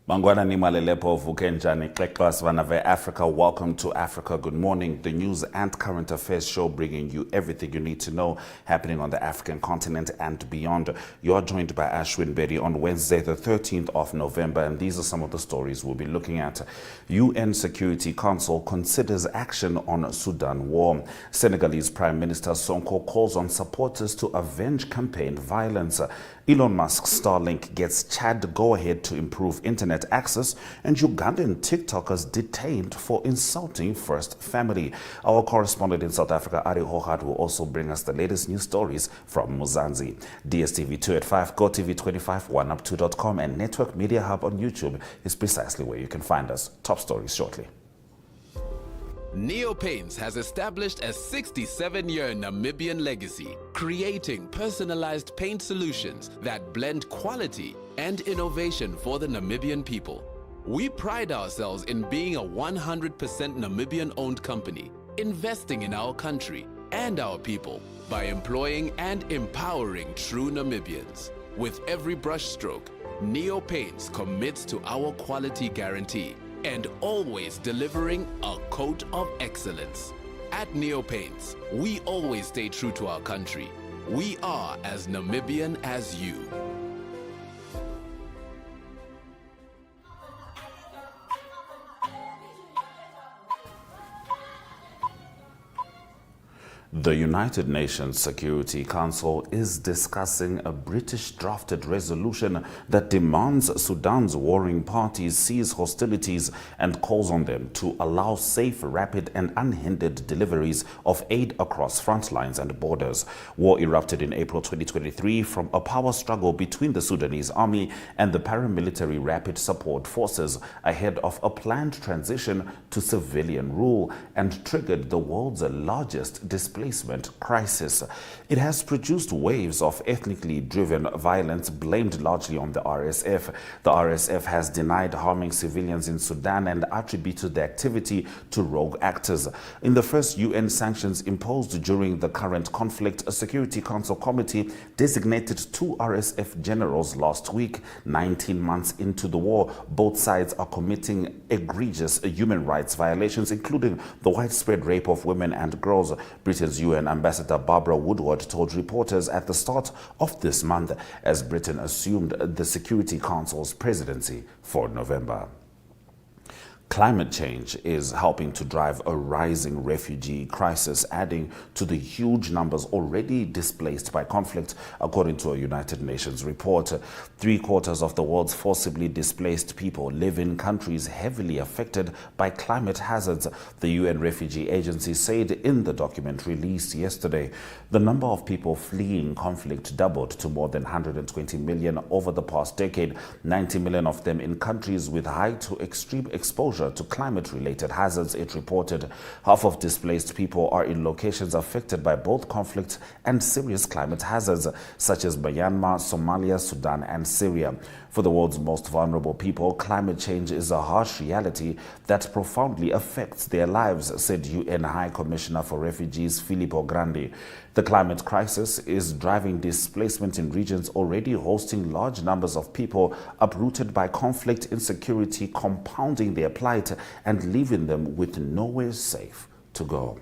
Mangwana Nimalelepo Vukenjani Klekwas Vanave Africa. Welcome to Africa Good Morning, the news and current affairs show bringing you everything you need to know happening on the African continent and beyond. You're joined by Ashwin Bedi on Wednesday, the 13th of November, and these are some of the stories we'll be looking at. UN Security Council considers action on Sudan war. Senegalese Prime Minister Sonko calls on supporters to avenge campaign violence. Elon Musk's Starlink gets Chad go-ahead to improve internet access, and Ugandan TikTokers detained for insulting First Family. Our correspondent in South Africa, Ari Hohad, will also bring us the latest news stories from Muzanzi. DSTV 2 at 5, GoTV 25, OneUp2.com, and Network Media Hub on YouTube is precisely where you can find us. Top stories shortly. Neo Paints has established a 67-year Namibian legacy, creating personalized paint solutions that blend quality and innovation for the Namibian people. We pride ourselves in being a 100% Namibian-owned company, investing in our country and our people by employing and empowering true Namibians. With every brushstroke, Neo Paints commits to our quality guarantee and always delivering a coat of excellence. At Neo Paints, we always stay true to our country. We are as Namibian as you. The United Nations Security Council is discussing a British-drafted resolution that demands Sudan's warring parties cease hostilities and calls on them to allow safe, rapid and unhindered deliveries of aid across front lines and borders. War erupted in April 2023 from a power struggle between the Sudanese army and the paramilitary Rapid Support Forces ahead of a planned transition to civilian rule and triggered the world's largest displacement crisis. It has produced waves of ethnically driven violence blamed largely on the RSF. The RSF has denied harming civilians in Sudan and attributed the activity to rogue actors. In the first UN sanctions imposed during the current conflict, a Security Council committee designated 2 RSF generals last week. 19 months into the war, both sides are committing egregious human rights violations, including the widespread rape of women and girls. Britain's UN Ambassador Barbara Woodward told reporters at the start of this month as Britain assumed the Security Council's presidency for November. Climate change is helping to drive a rising refugee crisis, adding to the huge numbers already displaced by conflict, according to a United Nations report. 3/4 of the world's forcibly displaced people live in countries heavily affected by climate hazards, the UN Refugee Agency said in the document released yesterday. The number of people fleeing conflict doubled to more than 120 million over the past decade, 90 million of them in countries with high to extreme exposure to climate-related hazards, it reported. Half of displaced people are in locations affected by both conflict and serious climate hazards, such as Myanmar, Somalia, Sudan, and Syria. For the world's most vulnerable people, climate change is a harsh reality that profoundly affects their lives, said UN High Commissioner for Refugees Filippo Grandi. The climate crisis is driving displacement in regions already hosting large numbers of people uprooted by conflict, insecurity, compounding their plight and leaving them with nowhere safe to go.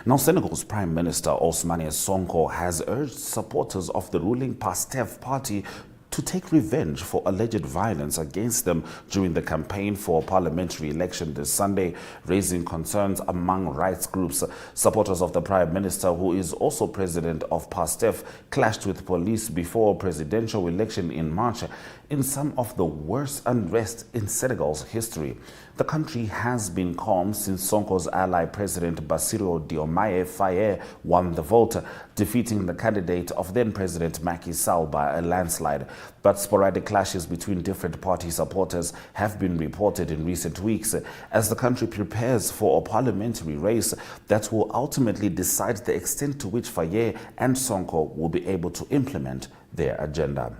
Now, Senegal's Prime Minister Ousmane Sonko has urged supporters of the ruling PASTEF party to take revenge for alleged violence against them during the campaign for a parliamentary election this Sunday, raising concerns among rights groups. Supporters of the Prime Minister, who is also president of PASTEF, clashed with police before a presidential election in March in some of the worst unrest in Senegal's history. The country has been calm since Sonko's ally President Bassirou Diomaye Faye won the vote, defeating the candidate of then-President Macky Sall by a landslide. But sporadic clashes between different party supporters have been reported in recent weeks as the country prepares for a parliamentary race that will ultimately decide the extent to which Faye and Sonko will be able to implement their agenda.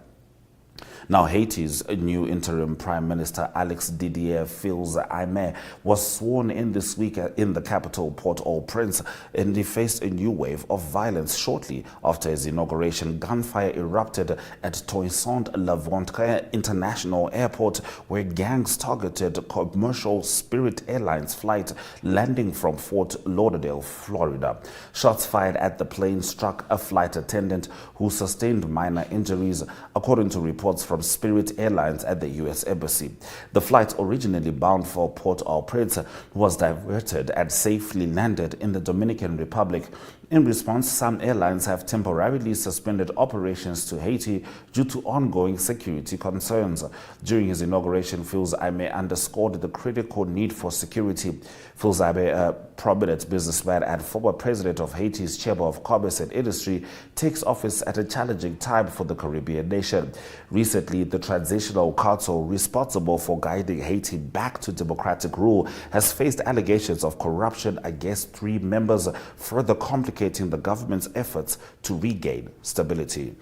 Now, Haiti's new interim Prime Minister Alex Didier Fils-Aimé was sworn in this week in the capital, Port-au-Prince, and he faced a new wave of violence shortly after his inauguration. Gunfire erupted at Toussaint-Louverture International Airport, where gangs targeted commercial Spirit Airlines flight landing from Fort Lauderdale, Florida. Shots fired at the plane struck a flight attendant who sustained minor injuries, according to reports from Spirit Airlines at the U.S. Embassy. The flight, originally bound for Port-au-Prince, was diverted and safely landed in the Dominican Republic. In response, some airlines have temporarily suspended operations to Haiti due to ongoing security concerns. During his inauguration, Fils-Aimé underscored the critical need for security. Fils-Aimé, a prominent businessman and former president of Haiti's Chamber of Commerce and Industry, takes office at a challenging time for the Caribbean nation. Recently, the transitional council responsible for guiding Haiti back to democratic rule has faced allegations of corruption against 3 members, further complicating the government's efforts to regain stability.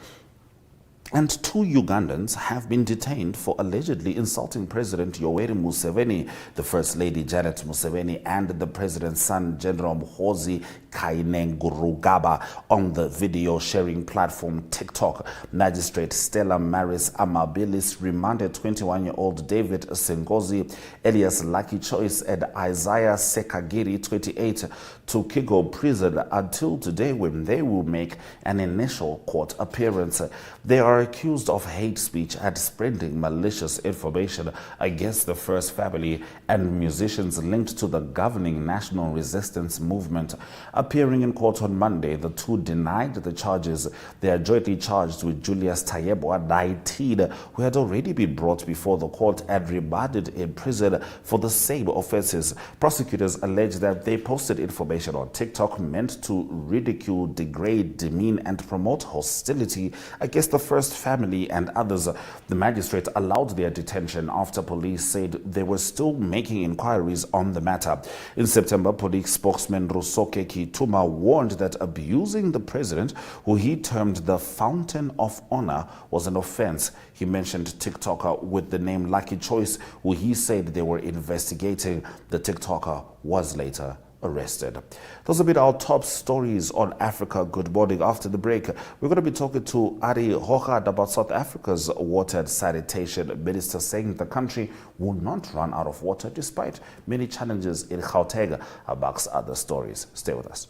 And 2 Ugandans have been detained for allegedly insulting President Yoweri Museveni, the First Lady Janet Museveni, and the president's son, General Muhoozi Kainerugaba, on the video sharing platform TikTok. Magistrate Stella Maris Amabilis remanded 21-year-old David Sengozi, Elias Lucky Choice, and Isaiah Sekagiri, 28, to Kigo prison until today, when they will make an initial court appearance. They are accused of hate speech and spreading malicious information against the First Family and musicians linked to the governing National Resistance Movement. Appearing in court on Monday, the 2 denied the charges. They are jointly charged with Julius Tayebwa, 19, who had already been brought before the court and remanded in prison for the same offenses. Prosecutors allege that they posted information on TikTok meant to ridicule, degrade, demean, and promote hostility against the First Family and others. The magistrate allowed their detention after police said they were still making inquiries on the matter. In September, police spokesman Rusoke Kituma warned that abusing the president, who he termed the Fountain of Honor, was an offense. He mentioned TikToker with the name Lucky Choice, who he said they were investigating. The TikToker was later arrested. Those have been our top stories on Africa Good Morning. After the break, we're going to be talking to Ari Hochard about South Africa's water and sanitation minister, saying the country will not run out of water despite many challenges in Gauteng, amongst other stories. Stay with us.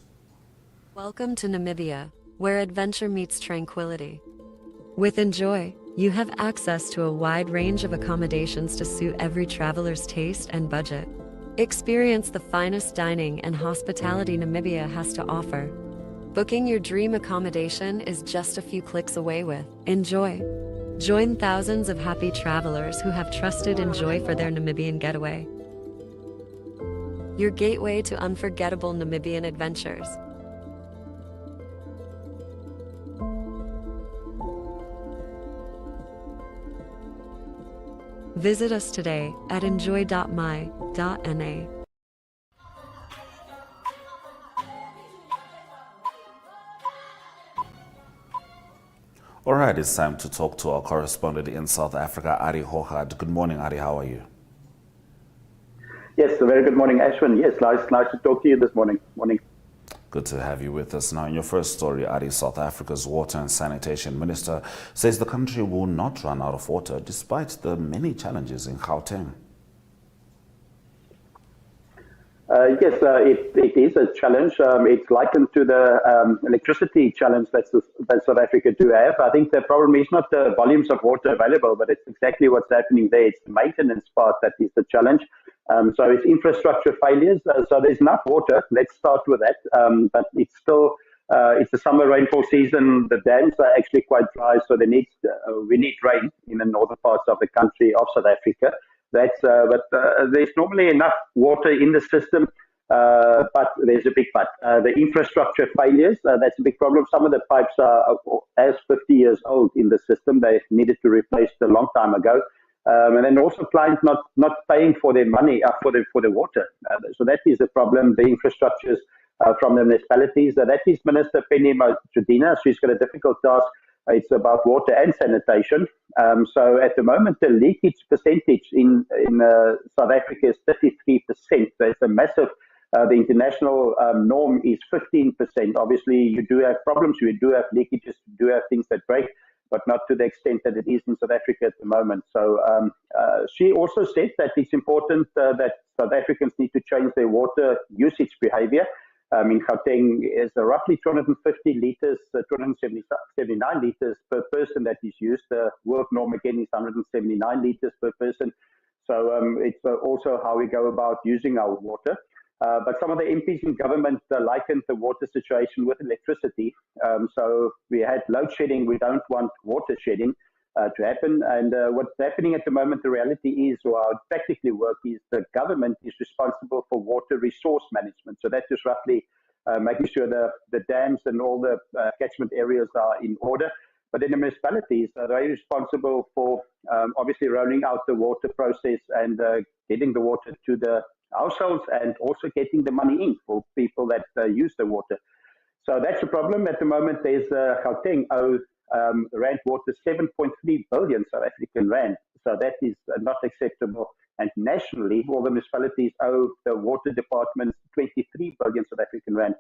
Welcome to Namibia, where adventure meets tranquility. With Enjoy, you have access to a wide range of accommodations to suit every traveler's taste and budget. Experience the finest dining and hospitality Namibia has to offer. Booking your dream accommodation is just a few clicks away with Enjoy. Join thousands of happy travelers who have trusted Enjoy for their Namibian getaway. Your gateway to unforgettable Namibian adventures. Visit us today at enjoy.my.na. All right, it's time to talk to our correspondent in South Africa, Ari Hochard. Good morning, Ari. How are you? Yes, a very good morning, Ashwin. Yes, nice to talk to you this morning. Good to have you with us. Now, in your first story, Ari, South Africa's water and sanitation minister says the country will not run out of water despite the many challenges in Gauteng. Yes, it is a challenge. It's likened to the electricity challenge that South Africa do have. I think the problem is not the volumes of water available, but it's exactly what's happening there. It's the maintenance part that is the challenge. So it's infrastructure failures. So there's enough water. Let's start with that. But it's still it's the summer rainfall season. The dams are actually quite dry, so we need rain in the northern parts of the country of South Africa. But there's normally enough water in the system, but there's a big but. The infrastructure failures, that's a big problem. Some of the pipes are as 50 years old in the system. They needed to replace a long time ago. And then also clients not paying for their money, for the water. So that is a problem, the infrastructures from the municipalities. That is Minister Penny Motshidina. She's got a difficult task. It's about water and sanitation. So at the moment, the leakage percentage in South Africa is 33%. So it's a massive. The international norm is 15%. Obviously, you do have problems, you do have leakages, you do have things that break, but not to the extent that it is in South Africa at the moment. So she also said that it's important that South Africans need to change their water usage behavior. In Gauteng is roughly 250 litres, 279 litres per person that is used. The world norm again is 179 litres per person. So it's also how we go about using our water. But some of the MPs in government likened the water situation with electricity. So we had load shedding. We don't want water shedding to happen. And what's happening at the moment, the reality is, or how it practically works, is the government is responsible for water resource management. So that is roughly making sure the dams and all the catchment areas are in order. But then the municipalities are very responsible for obviously rolling out the water process and getting the water to the households and also getting the money in for people that use the water. So that's the problem. At the moment, there's Gauteng owes Rand Water 7.3 billion South African Rand. So that is not acceptable. And nationally, all the municipalities owe the water departments 23 billion South African Rand.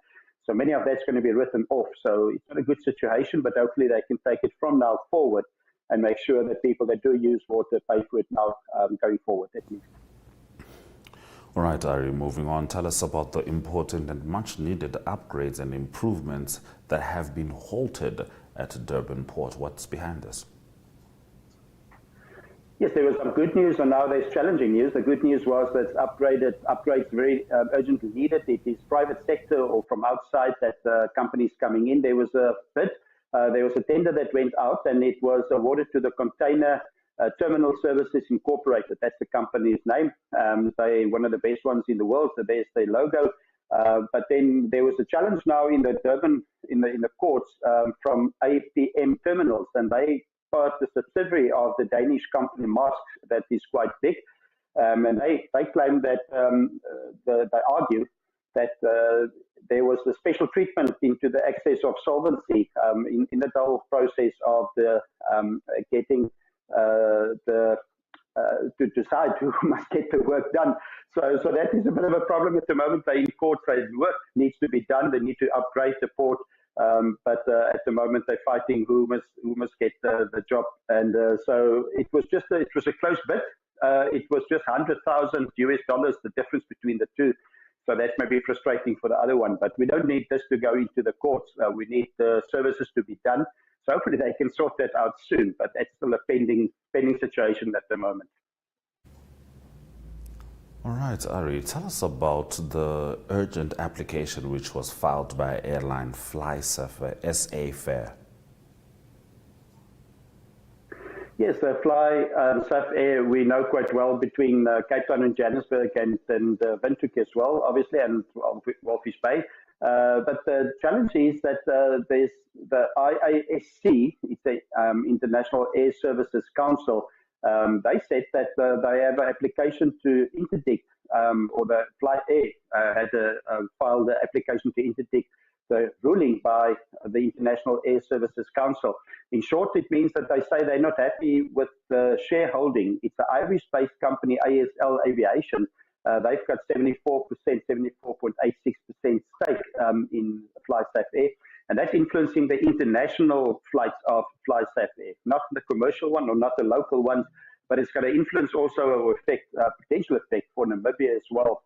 So many of that's going to be written off. So it's not a good situation, but hopefully they can take it from now forward and make sure that people that do use water pay for it now going forward at least. All right, Ari, moving on, tell us about the important and much needed upgrades and improvements that have been halted at Durban Port. What's behind this? Yes, there was some good news and now there's challenging news. The good news was that upgrades very urgently needed. It is private sector or from outside that companies coming in. There was a bid, there was a tender that went out and it was awarded to the Container Terminal Services Incorporated. That's the company's name. They're one of the best ones in the world, so there's their logo. But then there was a challenge now in the Durban, in the courts from APM Terminals, and they part the subsidiary of the Danish company Maersk that is quite big. And they claim that, they argue that there was a special treatment into the access of solvency in the whole process of the getting to decide who must get the work done. So that is a bit of a problem at the moment. They in court say work needs to be done. They need to upgrade the port. But at the moment they're fighting who must get the job. And so it was a close bid. It was just $100,000 US, the difference between the two. So that may be frustrating for the other one, but we don't need this to go into the courts. We need the services to be done. So hopefully they can sort that out soon, but that's still a pending situation at the moment. All right, Ari, tell us about the urgent application which was filed by airline FlySafair SA Fair. Yes, FlySafair we know quite well between Cape Town and Johannesburg and Windhoek as well, obviously, and Walvis Bay. But the challenge is that there's the IASC, it's the International Air Services Council. They said that they have an application to interdict, or the Fly Air had filed the application to interdict the ruling by the International Air Services Council. In short, it means that they say they're not happy with the shareholding. It's an Irish-based company, ASL Aviation. They've got 74%, 74.86% stake in FlySafair, and that's influencing the international flights of FlySafair, not the commercial one or not the local ones, but it's got an influence also or effect, potential effect for Namibia as well.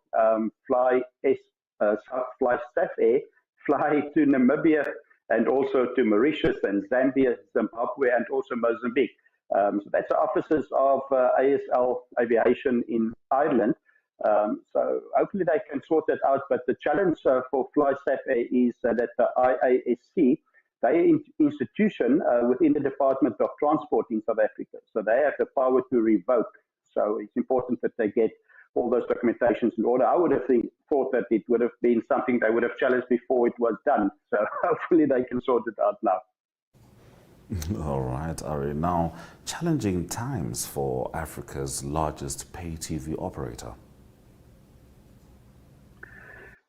FlySafair fly to Namibia and also to Mauritius and Zambia, Zimbabwe, and also Mozambique. So that's the offices of ASL Aviation in Ireland. So hopefully they can sort that out. But the challenge for FlySafair is that the IASC, they are an institution within the Department of Transport in South Africa. So they have the power to revoke. So it's important that they get all those documentations in order. I would have thought that it would have been something they would have challenged before it was done. So hopefully they can sort it out now. All right, Ari. Now, challenging times for Africa's largest pay TV operator.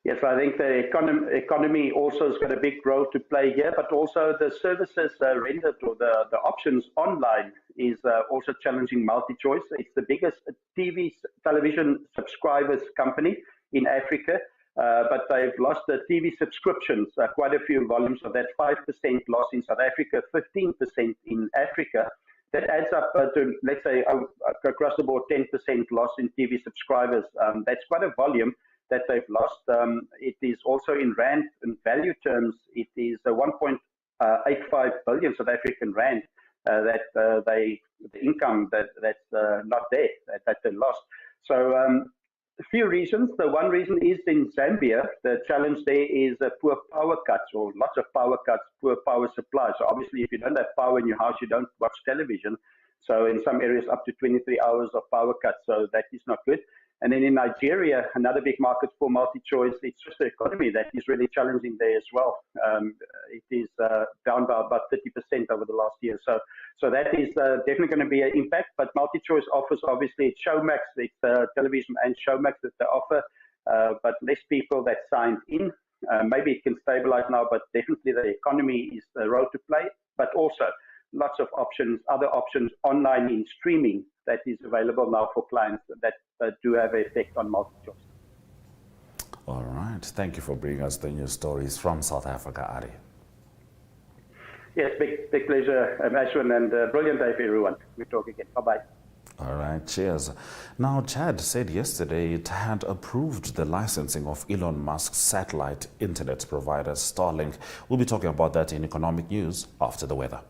Yes, I think the economy also has got a big role to play here, but also the services rendered or the options online is also challenging MultiChoice. It's the biggest television subscribers company in Africa, but they've lost the TV subscriptions, quite a few volumes of that, 5% loss in South Africa, 15% in Africa. That adds up to, let's say, across the board, 10% loss in TV subscribers. That's quite a volume that they've lost. It is also in rand and value terms, it is 1.85 billion South African rand that the income that's not there, that they lost. So a few reasons. The one reason is in Zambia, the challenge there is poor power cuts, or lots of power cuts, poor power supply. So obviously, if you don't have power in your house, you don't watch television. So in some areas, up to 23 hours of power cuts. So that is not good. And then in Nigeria, another big market for MultiChoice, it's just the economy that is really challenging there as well. It is down by about 30% over the last year. So that is definitely going to be an impact. But MultiChoice offers, obviously, it's Showmax, it's television and Showmax that they offer, but less people that signed in. Maybe it can stabilize now, but definitely the economy is the role to play. But also lots of options, other options online in streaming that is available now for clients that do have an effect on MultiChoice. All right. Thank you for bringing us the news stories from South Africa, Ari. Yes, big pleasure, Ashwin, and brilliant day for everyone. We'll talk again. Bye-bye. All right, cheers. Now, Chad said yesterday it had approved the licensing of Elon Musk's satellite internet provider, Starlink. We'll be talking about that in economic news after the weather.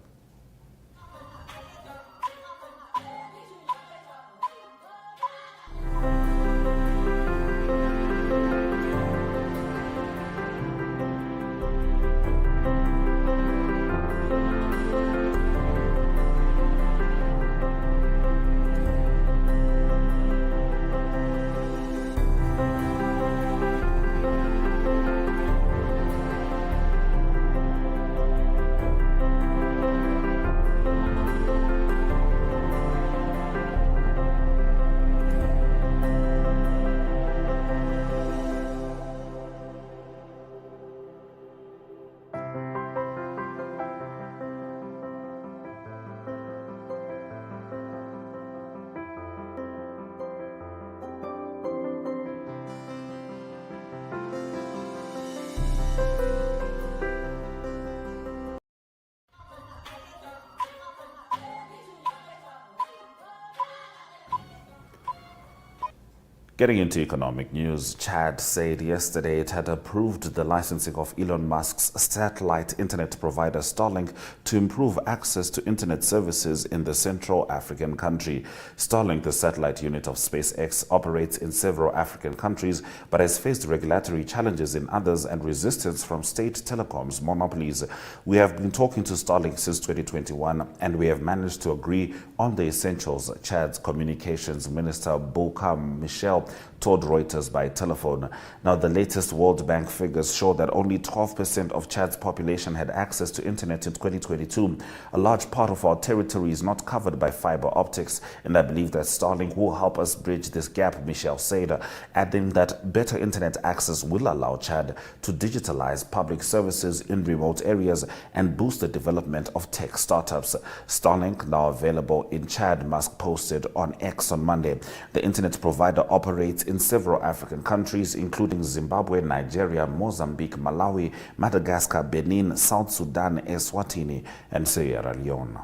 Getting into economic news, Chad said yesterday it had approved the licensing of Elon Musk's satellite internet provider Starlink to improve access to internet services in the Central African country. Starlink, the satellite unit of SpaceX, operates in several African countries but has faced regulatory challenges in others and resistance from state telecoms monopolies. We have been talking to Starlink since 2021 and we have managed to agree on the essentials, Chad's communications minister Bouka Michel told Reuters by telephone. Now, the latest World Bank figures show that only 12% of Chad's population had access to internet in 2022. A large part of our territory is not covered by fiber optics, and I believe that Starlink will help us bridge this gap, Michel said, adding that better internet access will allow Chad to digitalize public services in remote areas and boost the development of tech startups. Starlink, now available in Chad, Musk posted on X on Monday. The internet provider operates in several African countries, including Zimbabwe, Nigeria, Mozambique, Malawi, Madagascar, Benin, South Sudan, Eswatini, and Sierra Leone.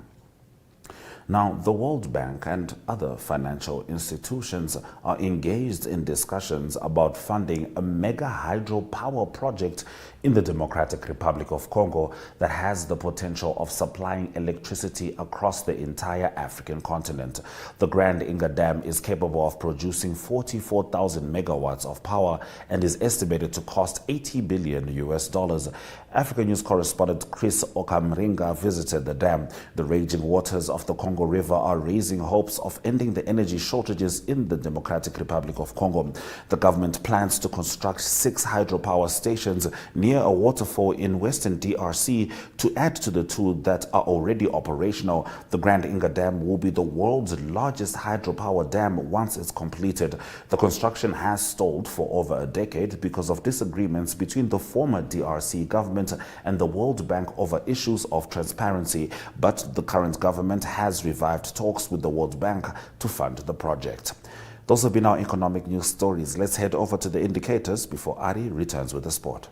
Now, the World Bank and other financial institutions are engaged in discussions about funding a mega hydropower project in the Democratic Republic of Congo that has the potential of supplying electricity across the entire African continent. The Grand Inga Dam is capable of producing 44,000 megawatts of power and is estimated to cost $80 billion. Africa News correspondent Chris Okamringa visited the dam. The raging waters of the Congo Congo River are raising hopes of ending the energy shortages in the Democratic Republic of Congo. The government plans to construct 6 hydropower stations near a waterfall in western DRC to add to the 2 that are already operational. The Grand Inga Dam will be the world's largest hydropower dam once it's completed. The construction has stalled for over a decade because of disagreements between the former DRC government and the World Bank over issues of transparency, but the current government has revived talks with the World Bank to fund the project. Those have been our economic news stories. Let's head over to the indicators before Ari returns with the sport.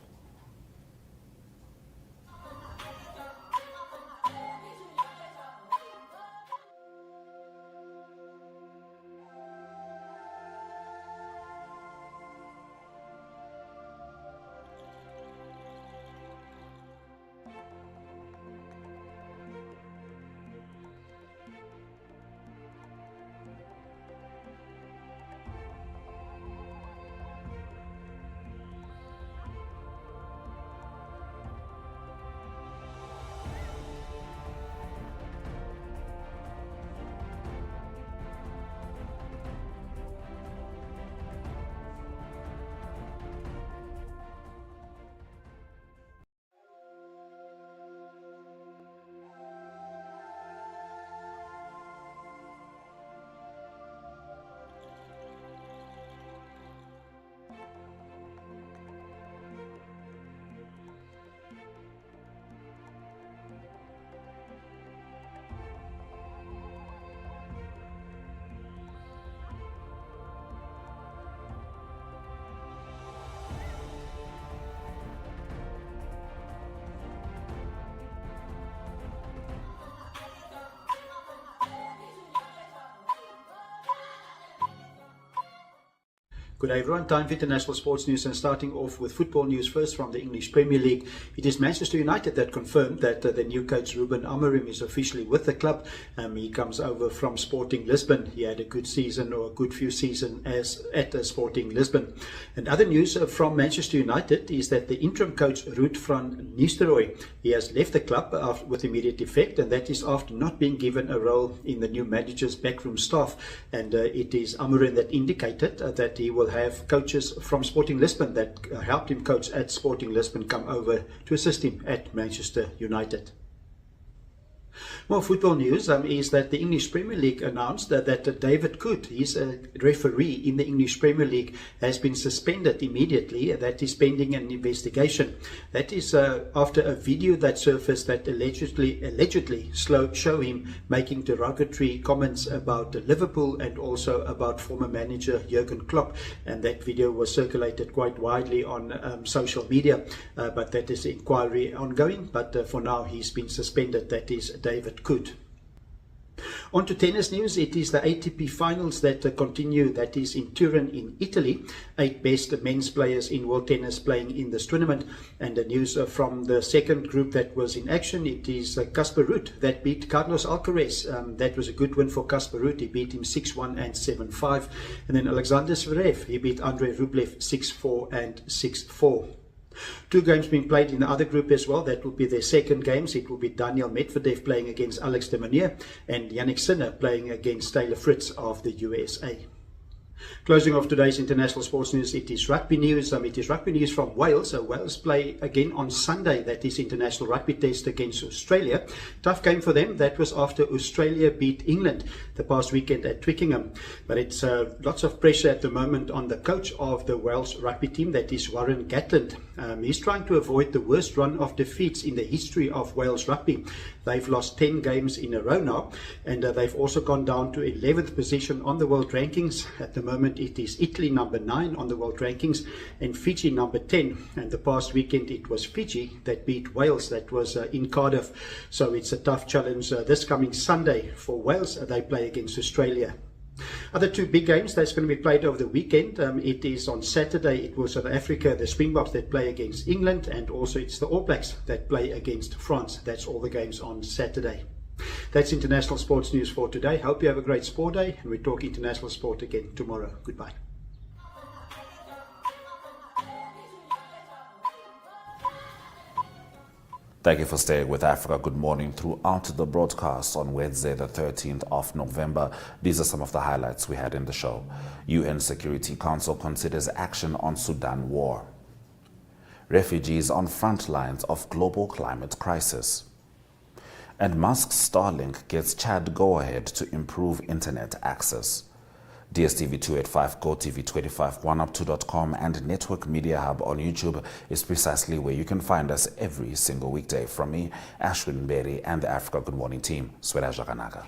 Good day everyone, time for international sports news, and starting off with football news first from the English Premier League. It is Manchester United that confirmed that the new coach Ruben Amorim is officially with the club. He comes over from Sporting Lisbon. He had a good season, or a good few seasons at Sporting Lisbon. And other news from Manchester United is that the interim coach Ruud van Nistelrooy, he has left the club with immediate effect, and that is after not being given a role in the new manager's backroom staff. And it is Amorim that indicated that he will have coaches from Sporting Lisbon that helped him coach at Sporting Lisbon come over to assist him at Manchester United. More football news is that the English Premier League announced that David Coot, he's a referee in the English Premier League, has been suspended immediately. That is pending an investigation. That is after a video that surfaced that allegedly show him making derogatory comments about Liverpool and also about former manager Jurgen Klopp. And that video was circulated quite widely on social media. But that is inquiry ongoing. But for now, he's been suspended. That is David Coot. On to tennis news. It is the ATP finals that continue. That is in Turin in Italy. 8 best men's players in world tennis playing in this tournament. And the news from the second group that was in action, it is Casper Ruud that beat Carlos Alcaraz. That was a good win for Casper Ruud. He beat him 6-1 and 7-5. And then Alexander Zverev, he beat Andrei Rublev 6-4 and 6-4. 2 games being played in the other group as well. That will be their second games. It will be Daniel Medvedev playing against Alex de Minaur and Yannick Sinner playing against Taylor Fritz of the USA. Closing off today's international sports news, it is rugby news. It is rugby news from Wales. Wales play again on Sunday. That is international rugby test against Australia. Tough game for them. That was after Australia beat England the past weekend at Twickenham. But it's lots of pressure at the moment on the coach of the Wales rugby team. That is Warren Gatland. He's trying to avoid the worst run of defeats in the history of Wales rugby. They've lost 10 games in a row now, and they've also gone down to 11th position on the world rankings. At the moment it is Italy number 9 on the world rankings and Fiji number 10, and the past weekend it was Fiji that beat Wales. That was in Cardiff. So it's a tough challenge this coming Sunday for Wales. They play against Australia. Other 2 big games that's going to be played over the weekend. It is on Saturday. It was South Africa, the Springboks, that play against England, and also it's the All Blacks that play against France. That's all the games on Saturday. That's international sports news for today. Hope you have a great sport day, and we talk international sport again tomorrow. Goodbye. Thank you for staying with Africa Good Morning throughout the broadcast on Wednesday, the 13th of November. These are some of the highlights we had in the show. UN Security Council considers action on Sudan war. Refugees on front lines of global climate crisis. And Musk's Starlink gets Chad go-ahead to improve internet access. DSTV 285, GoTV 25, OneUp2.com and Network Media Hub on YouTube is precisely where you can find us every single weekday. From me, Ashwin Berry, and the Africa Good Morning team, Swela Jaganaka.